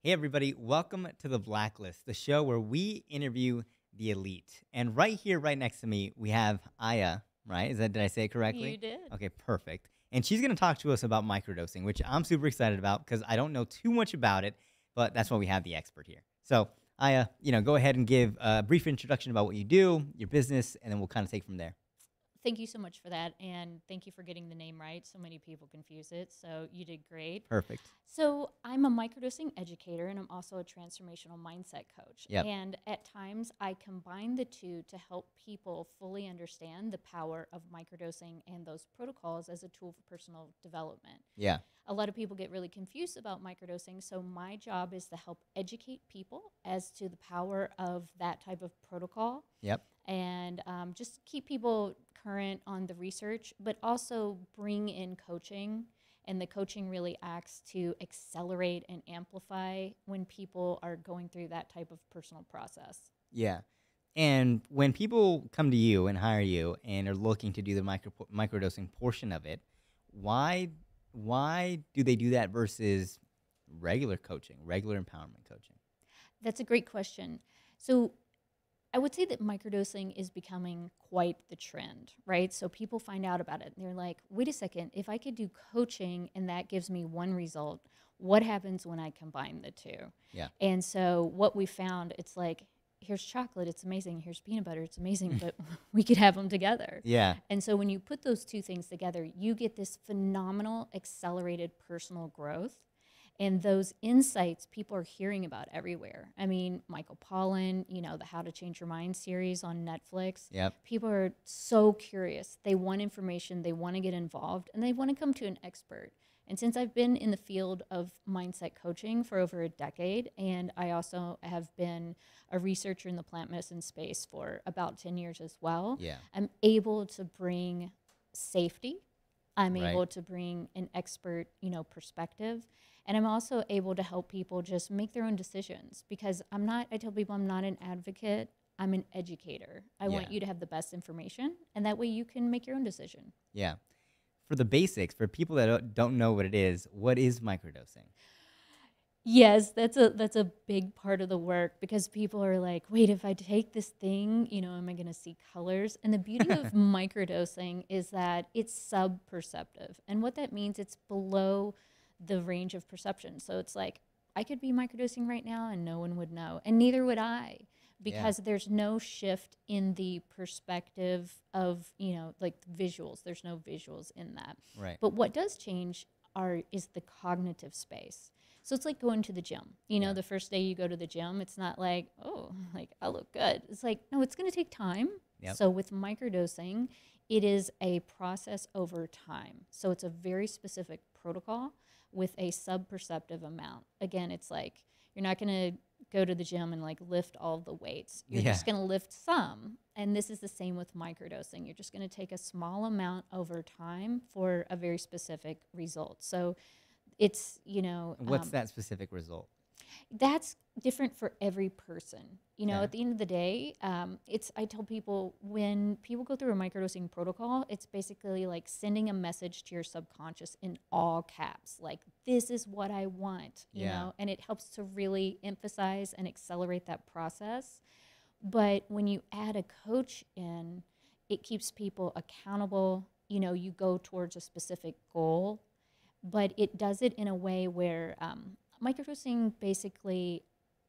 Hey, everybody, welcome to The Blacklist, the show where we interview the elite. And right here, right next to me, we have Aya, right? Did I say it correctly? You did. Okay, perfect. And she's going to talk to us about microdosing, which I'm super excited about because I don't know too much about it, but that's why we have the expert here. So, Aya, go ahead and give a brief introduction about what you do, your business, and then we'll kind of take from there. Thank you so much for that. And thank you for getting the name right. So many people confuse it. So you did great. Perfect. So I'm a microdosing educator and I'm also a transformational mindset coach. Yep. And at times I combine the two to help people fully understand the power of microdosing and those protocols as a tool for personal development. Yeah. A lot of people get really confused about microdosing. So my job is to help educate people as to the power of that type of protocol. Yep. And just keep people current on the research, but also bring in coaching. And the coaching really acts to accelerate and amplify when people are going through that type of personal process. Yeah. And when people come to you and hire you and are looking to do the microdosing portion of it, why do they do that versus regular coaching, regular empowerment coaching? That's a great question. So I would say that microdosing is becoming quite the trend, right? So people find out about it and they're like, wait a second, if I could do coaching and that gives me one result, what happens when I combine the two? Yeah. And so what we found, it's like, here's chocolate, it's amazing. Here's peanut butter, it's amazing, but we could have them together. Yeah. And so when you put those two things together, you get this phenomenal accelerated personal growth. And those insights people are hearing about everywhere. I mean, Michael Pollan, the How to Change Your Mind series on Netflix. Yep. People are so curious. They want information, they want to get involved, and they want to come to an expert. And since I've been in the field of mindset coaching for over a decade, and I also have been a researcher in the plant medicine space for about 10 years as well, Yeah. I'm able to bring safety. I'm Right. able to bring an expert, perspective. And I'm also able to help people just make their own decisions because I tell people I'm not an advocate, I'm an educator. I want Yeah. you to have the best information, and that way you can make your own decision. Yeah. For the basics, for people that don't know what is microdosing? Yes, that's a big part of the work because people are like, wait, if I take this thing, am I going to see colors? And the beauty of microdosing is that it's sub-perceptive. And what that means, it's below the range of perception. So it's like, I could be microdosing right now and no one would know. And neither would I because there's no shift in the perspective of, like visuals. There's no visuals in that. Right. But what does change is the cognitive space. So it's like going to the gym. Yeah. The first day you go to the gym, it's not like, oh, like I look good. It's like, no, it's going to take time. Yep. So with microdosing, it is a process over time. So it's a very specific protocol with a sub-perceptive amount. Again, it's like you're not going to go to the gym and like lift all the weights. You're just going to lift some. And this is the same with microdosing. You're just going to take a small amount over time for a very specific result. So it's, What's that specific result? that's different for every person. Yeah. At the end of the day, I tell people when people go through a microdosing protocol, it's basically like sending a message to your subconscious in all caps, like, this is what I want, you know, and it helps to really emphasize and accelerate that process. But when you add a coach in, it keeps people accountable. You go towards a specific goal, but it does it in a way where microdosing basically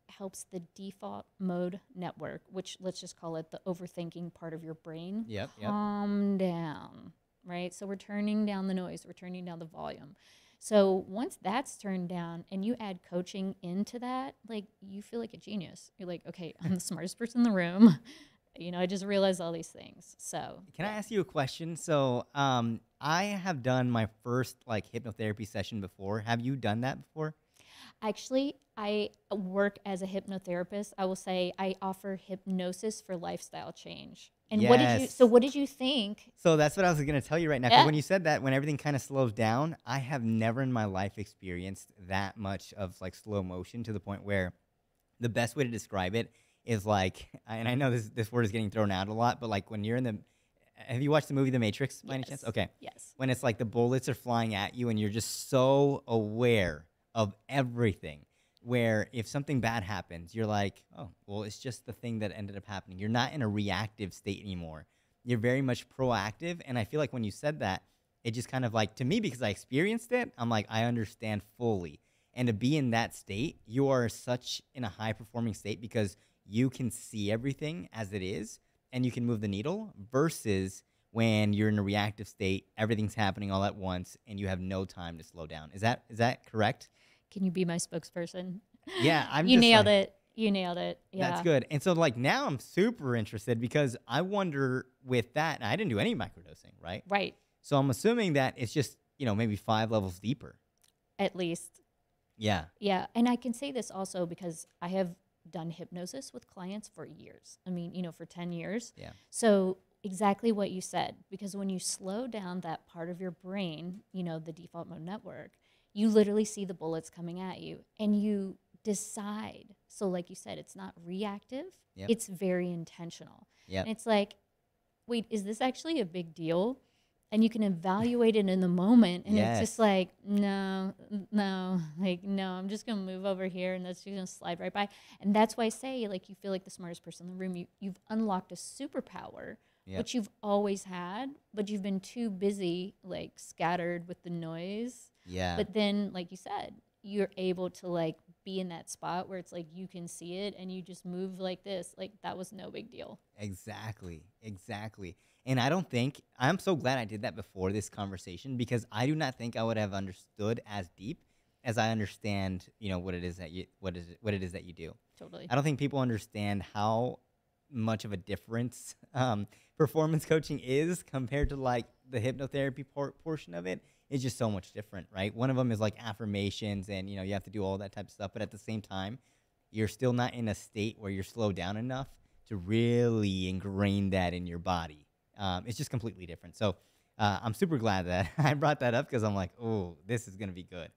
helps the default mode network, which let's just call it the overthinking part of your brain, calm down, right? So we're turning down the noise, we're turning down the volume. So once that's turned down and you add coaching into that, like you feel like a genius. You're like, okay, I'm the smartest person in the room. I just realized all these things. So Can I ask you a question? So, I have done my first like hypnotherapy session before. Have you done that before? actually, I work as a hypnotherapist. I will say I offer hypnosis for lifestyle change. And Yes. what did you think? So that's what I was going to tell you right now. 'Cause Yeah. when you said that, when everything kind of slows down, I have never in my life experienced that much of like slow motion to the point where the best way to describe it is like, and I know this word is getting thrown out a lot, but like when you're in the, have you watched the movie The Matrix by any chance? Yes. Okay. Yes. When it's like the bullets are flying at you and you're just so aware of everything where if something bad happens, you're like, oh, well, it's just the thing that ended up happening. You're not in a reactive state anymore. You're very much proactive. And I feel like when you said that, it just kind of like, to me, because I experienced it, I'm like, I understand fully. And to be in that state, you are such in a high performing state because you can see everything as it is and you can move the needle versus when you're in a reactive state, everything's happening all at once and you have no time to slow down. Is that correct? Can you be my spokesperson? Yeah, I'm You just nailed like, it. You nailed it. that's Yeah. good. And so like now I'm super interested because I wonder with that, and I didn't do any microdosing, right? Right. So I'm assuming that it's just, maybe 5 levels deeper. At least. Yeah. Yeah. And I can say this also because I have done hypnosis with clients for years. I mean, for 10 years. Yeah. So exactly what you said, because when you slow down that part of your brain, the default mode network, you literally see the bullets coming at you and you decide. So like you said, it's not reactive. Yep. It's very intentional. Yep. And it's like, wait, is this actually a big deal? And you can evaluate it in the moment. And it's just Yes. like, no, I'm just going to move over here and that's just going to slide right by. And that's why I say, like, you feel like the smartest person in the room. You've unlocked a superpower, Yep. which you've always had, but you've been too busy, like, scattered with the noise. Yeah. But then, like you said, you're able to, like, be in that spot where it's like you can see it and you just move like this. Like, that was no big deal. Exactly. Exactly. And I'm so glad I did that before this conversation because I do not think I would have understood as deep as I understand, what it is that you do. Totally. I don't think people understand how much of a difference performance coaching is compared to like the hypnotherapy portion of it. It's just so much different, right? One of them is like affirmations and, you have to do all that type of stuff. But at the same time, you're still not in a state where you're slowed down enough to really ingrain that in your body. It's just completely different. So I'm super glad that I brought that up because I'm like, oh, this is going to be good.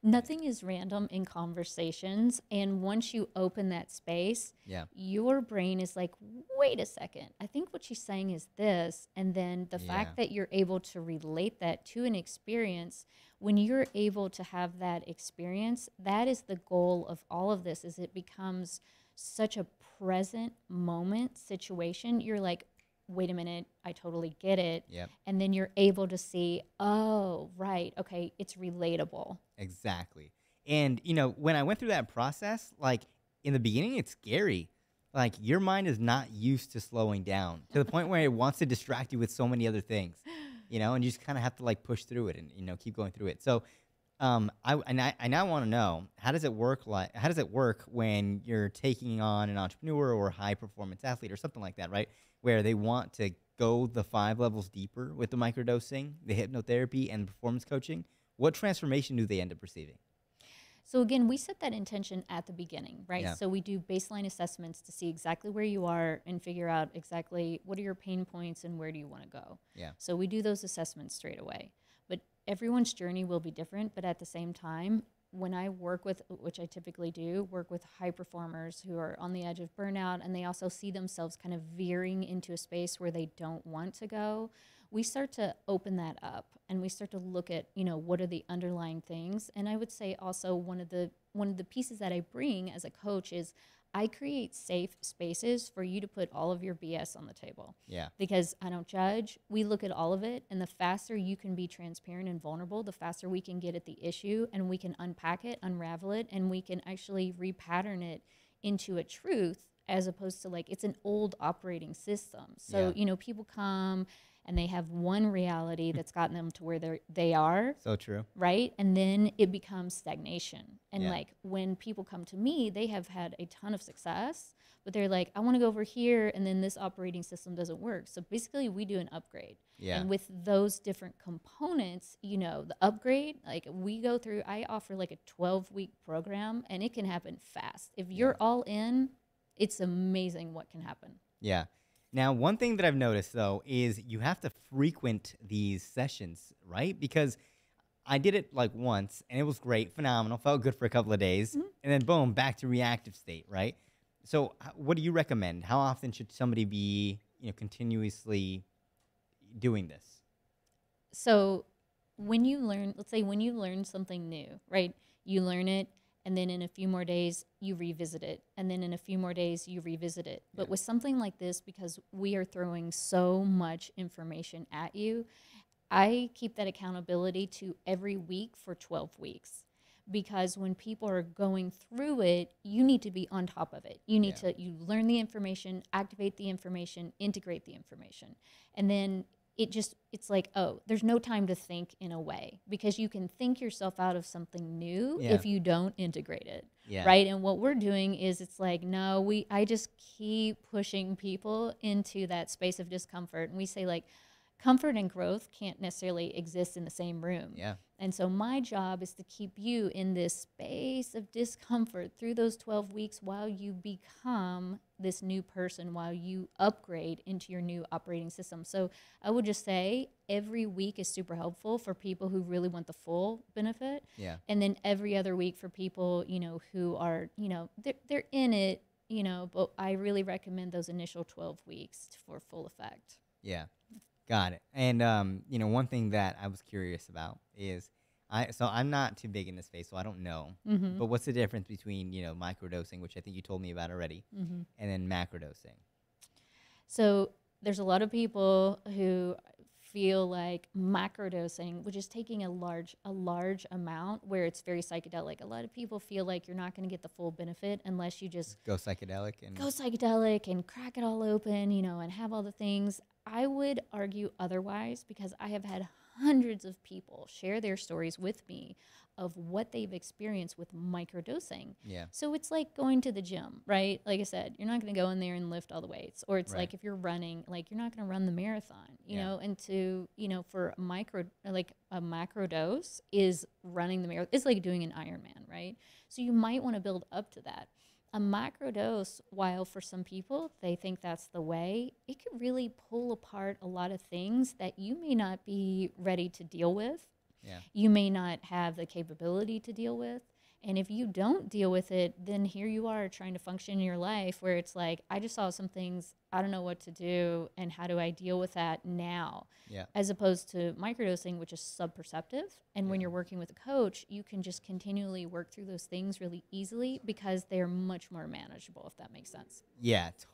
Nothing is random in conversations. And once you open that space, Yeah. your brain is like, wait a second. I think what she's saying is this. And then the Yeah. fact that you're able to relate that to an experience, when you're able to have that experience, that is the goal of all of this, is it becomes such a present moment situation. You're like, wait a minute, I totally get it. Yep. And then you're able to see, oh, right, okay, it's relatable. Exactly. And, when I went through that process, like in the beginning, it's scary. Like your mind is not used to slowing down to the point where it wants to distract you with so many other things, and you just kind of have to like push through it and, keep going through it. So, I now want to know, how does it work when you're taking on an entrepreneur or a high performance athlete or something like that, right? Where they want to go the 5 levels deeper with the microdosing, the hypnotherapy, and the performance coaching. What transformation do they end up receiving? So again, we set that intention at the beginning, right? Yeah. So we do baseline assessments to see exactly where you are and figure out exactly what are your pain points and where do you want to go. Yeah. So we do those assessments straight away. But everyone's journey will be different, but at the same time, when I work with, which I typically do, work with high performers who are on the edge of burnout and they also see themselves kind of veering into a space where they don't want to go, we start to open that up and we start to look at, what are the underlying things. And I would say also one of the pieces that I bring as a coach is I create safe spaces for you to put all of your BS on the table. Yeah. Because I don't judge. We look at all of it, and the faster you can be transparent and vulnerable, the faster we can get at the issue and we can unpack it, unravel it, and we can actually repattern it into a truth as opposed to like it's an old operating system. So, people come and they have one reality that's gotten them to where they are. So true. Right? And then it becomes stagnation. And Yeah. like when people come to me, they have had a ton of success, but they're like, I want to go over here and then this operating system doesn't work. So basically we do an upgrade. Yeah. And with those different components, the upgrade, like we go through, I offer like a 12-week program and it can happen fast. If you're all in, it's amazing what can happen. Yeah. Now, one thing that I've noticed, though, is you have to frequent these sessions, right? Because I did it like once, and it was great, phenomenal, felt good for a couple of days, and then boom, back to reactive state, right? So what do you recommend? How often should somebody be, continuously doing this? So when you learn, let's say when you learn something new, right? You learn it, and then in a few more days you revisit it, and then in a few more days you revisit it. But with something like this, because we are throwing so much information at you, I keep that accountability to every week for 12 weeks. Because when people are going through it, you need to be on top of it. You need to, you learn the information, activate the information, integrate the information. And then it's like, oh, there's no time to think in a way, because you can think yourself out of something new if you don't integrate it. Right. And what we're doing is, it's like, no, I just keep pushing people into that space of discomfort. And we say, like, comfort and growth can't necessarily exist in the same room. And so my job is to keep you in this space of discomfort through those 12 weeks while you become this new person, while you upgrade into your new operating system. So I would just say every week is super helpful for people who really want the full benefit. And then every other week for people, you know, who are, you know, they're in it, you know, but I really recommend those initial 12 weeks for full effect. Got it. And you know, one thing that I was curious about is, I'm not too big in this space, so I don't know. But what's the difference between, you know, microdosing, which I think you told me about already, and then macrodosing? So there's a lot of people who feel like macrodosing, which is taking a large amount where it's very psychedelic. A lot of people feel like you're not going to get the full benefit unless you just go psychedelic and crack it all open, you know, and have all the things. I would argue otherwise, because I have had hundreds of people share their stories with me of what they've experienced with microdosing. So it's like going to the gym, right? Like I said, you're not going to go in there and lift all the weights. Or it's like if you're running, like, you're not going to run the marathon, you know, and to, you know, for a macrodose is running the marathon. It's like doing an Ironman, right? So you might want to build up to that. A macrodose, while for some people they think that's the way, it could really pull apart a lot of things that you may not be ready to deal with. You may not have the capability to deal with. And if you don't deal with it, then here you are trying to function in your life where it's like, I just saw some things, I don't know what to do, and how do I deal with that now? As opposed to microdosing, which is sub-perceptive. And when you're working with a coach, you can just continually work through those things really easily because they're much more manageable, if that makes sense.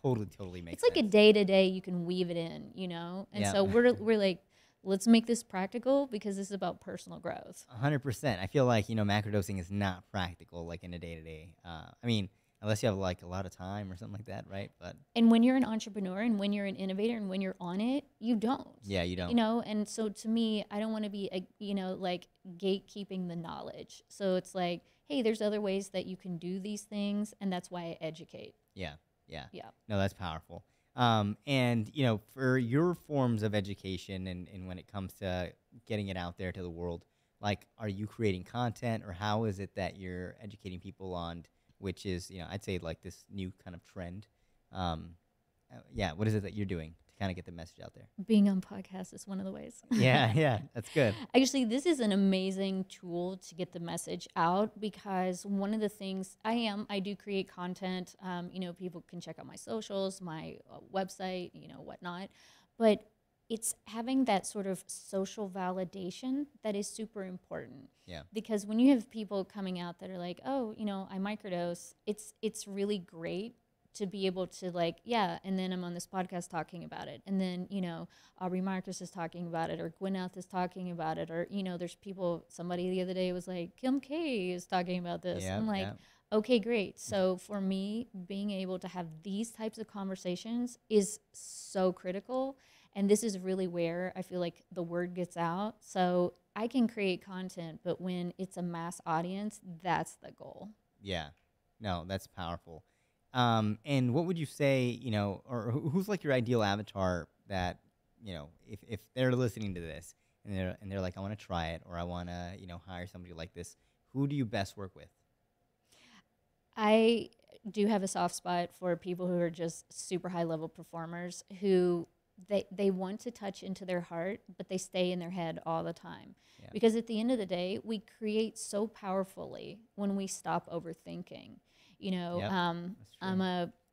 Totally makes sense. It's like a day-to-day, you can weave it in, you know? And so we're like, let's make this practical, because this is about personal growth. 100%. I feel like, you know, macrodosing is not practical, like, in a day-to-day. I mean, unless you have, like, a lot of time or something like that, right? And when you're an entrepreneur and when you're an innovator and when you're on it, you don't. You don't. You know, and so to me, I don't want to be, you know, like, gatekeeping the knowledge. So it's like, hey, there's other ways that you can do these things, and that's why I educate. Yeah. No, that's powerful. And, you know, for your forms of education and when it comes to getting it out there to the world, like, are you creating content, or how is it that you're educating people on, which is, you know, I'd say, like, this new kind of trend? What is it that you're doing to kind of get the message out there? Being on podcasts is one of the ways. That's good. Actually, this is an amazing tool to get the message out, because one of the things I do create content. You know, people can check out my socials, my website, you know, whatnot. But it's having that sort of social validation that is super important. Because when you have people coming out that are like, oh, you know, I microdose, it's really great to be able to, like, and then I'm on this podcast talking about it. And then, you know, Aubrey Marcus is talking about it, or Gwyneth is talking about it, or, you know, there's people, somebody the other day was like, Kim K is talking about this. I'm like, okay, great. So for me, being able to have these types of conversations is so critical. And this is really where I feel like the word gets out. So I can create content, but when it's a mass audience, that's the goal. No, that's powerful. And what would you say, you know, or who's like your ideal avatar that, you know, if they're listening to this and they're like, I want to try it, or I want to, you know, hire somebody like this, who do you best work with? I do have a soft spot for people who are just super high level performers who they want to touch into their heart, but they stay in their head all the time. Because at the end of the day, we create so powerfully when we stop overthinking. You know, I'm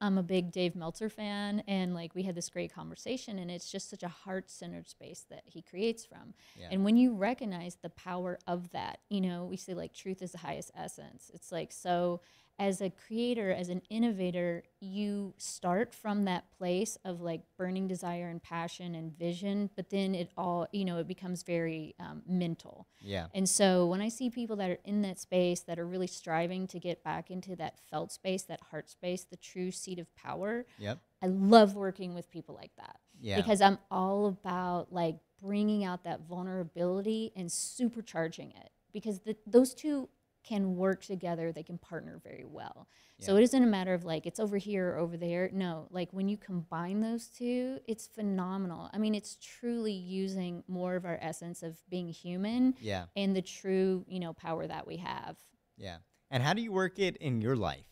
I'm a big Dave Meltzer fan, and like we had this great conversation, and it's just such a heart-centered space that he creates from. Yeah. And when you recognize the power of that, we say like truth is the highest essence. It's like, so as a creator, as an innovator, you start from that place of like burning desire and passion and vision, but then it all, it becomes very mental. Yeah. And so when I see people that are in that space that are really striving to get back into that felt space, that heart space, the true seat of power, Yep. I love working with people like that. Yeah. Because I'm all about like bringing out that vulnerability and supercharging it, because those two can work together. They can partner very well. Yeah. So it isn't a matter of like it's over here or over there. No, like when you combine those two, it's phenomenal. I mean, it's truly using more of our essence of being human. Yeah. And the true, power that we have. Yeah. And how do you work it in your life?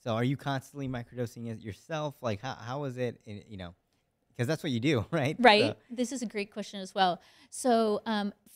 So are you constantly microdosing it yourself? Like how is it, because that's what you do, right? Right. So, This is a great question as well. So,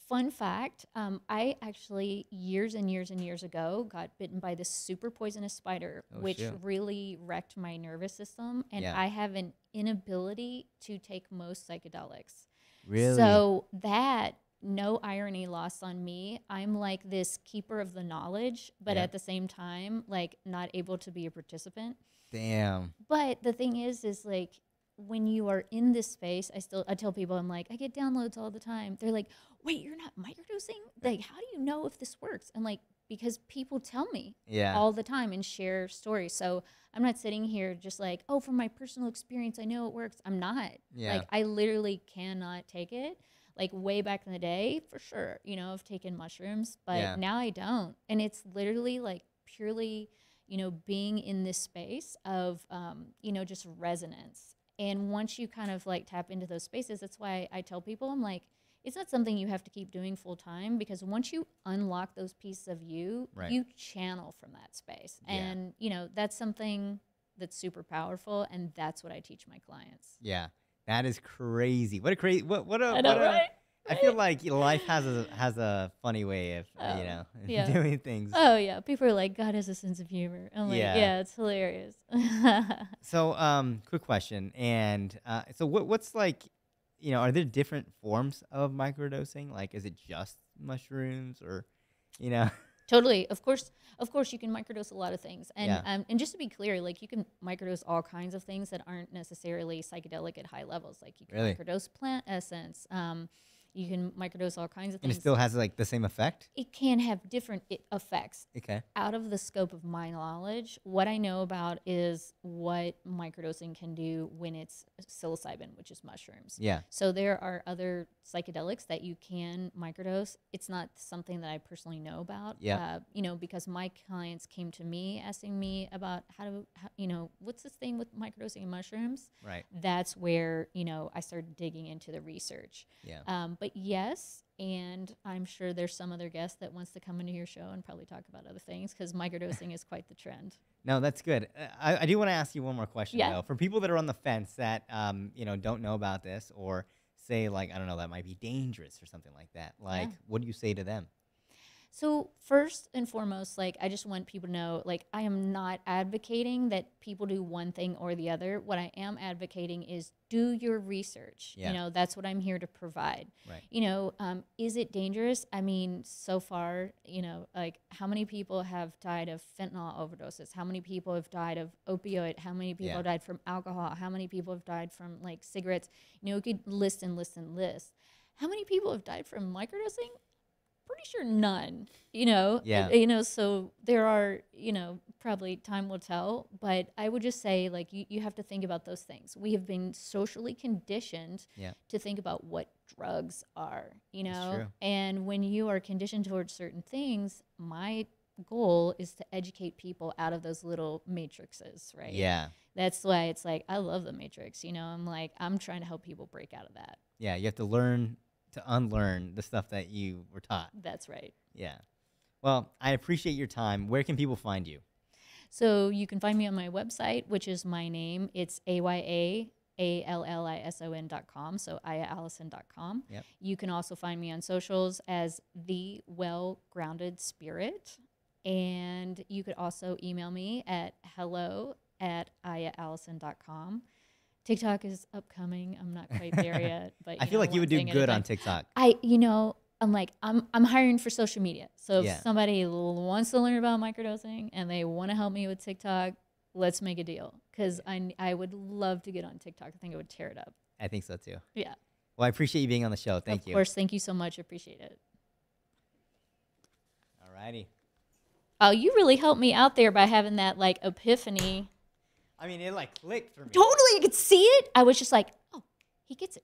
fun fact, I actually years and years and years ago got bitten by this super poisonous spider, which shoot. really wrecked my nervous system. And Yeah. I have an inability to take most psychedelics. really? So that, no irony lost on me. I'm like this keeper of the knowledge, but Yeah. at the same time, like not able to be a participant. Damn. But the thing is like when you are in this space, I tell people, I'm like, I get downloads all the time. They're like, wait, you're not microdosing? Like, how do you know if this works? And like, because people tell me Yeah. all the time and share stories. So I'm not sitting here just like, oh, from my personal experience, I know it works. I'm not. Yeah. Like, I literally cannot take it. Like way back in the day, for sure, I've taken mushrooms, but Yeah. now I don't. And it's literally like purely, being in this space of, just resonance. And once you kind of like tap into those spaces, that's why I tell people, I'm like, it's not something you have to keep doing full time, because once you unlock those pieces of you, Right. you channel from that space. Yeah. And, that's something that's super powerful. And that's what I teach my clients. Yeah. That is crazy. What a crazy, what a, I know, what a, right? I feel like life has a funny way of, yeah. doing things. Oh, yeah. People are like, God has a sense of humor. I'm like, Yeah. yeah, it's hilarious. So, quick question. And so what's like, are there different forms of microdosing? Like, is it just mushrooms or, Totally. Of course, you can microdose a lot of things. And Yeah. And just to be clear, like you can microdose all kinds of things that aren't necessarily psychedelic at high levels. Like you can Really? microdose plant essence. You can microdose all kinds of and things. it still has like the same effect? It can have different effects. Okay. Out of the scope of my knowledge, what I know about is what microdosing can do when it's psilocybin, which is mushrooms. Yeah. So there are other psychedelics that you can microdose. It's not something that I personally know about. Yeah. Because my clients came to me asking me about how, what's this thing with microdosing and mushrooms? Right. That's where, I started digging into the research. Yeah. But yes, and I'm sure there's some other guest that wants to come into your show and probably talk about other things, because microdosing is quite the trend. No, that's good. I do want to ask you one more question, Yeah. though. For people that are on the fence that, don't know about this, or say, like, I don't know, that might be dangerous or something like that. Like, Yeah. what do you say to them? So first and foremost, like I just want people to know, like I am not advocating that people do one thing or the other. What I am advocating is do your research. Yeah. That's what I'm here to provide. Right. Is it dangerous? I mean, so far, like how many people have died of fentanyl overdoses? How many people have died of opioid? How many people Yeah. have died from alcohol? How many people have died from like cigarettes? We could list and list and list. How many people have died from microdosing? Pretty sure none, Yeah. So there are, probably time will tell, but I would just say like, you have to think about those things. We have been socially conditioned Yeah. to think about what drugs are, true. and when you are conditioned towards certain things, my goal is to educate people out of those little matrices, right? Yeah. That's why it's like, I love the matrix, I'm trying to help people break out of that. Yeah. You have to learn to unlearn the stuff that you were taught. That's right. Yeah. Well, I appreciate your time. Where can people find you? So you can find me on my website, which is my name. It's AYAALLISON.com. So ayaallison.com. Yep. You can also find me on socials as The Well Grounded Spirit. And you could also email me at hello at ayaallison.com. TikTok is upcoming. I'm not quite there yet, but I feel like you would do good on TikTok. I'm like, I'm hiring for social media. So Yeah. if somebody wants to learn about microdosing and they want to help me with TikTok, let's make a deal. Because I would love to get on TikTok. I think it would tear it up. I think so too. Yeah. Well, I appreciate you being on the show. Thank you. Of course. Thank you so much. I appreciate it. All righty. Oh, you really helped me out there by having that like epiphany. I mean, it like clicked for me. Totally. You could see it. I was just like, oh, he gets it.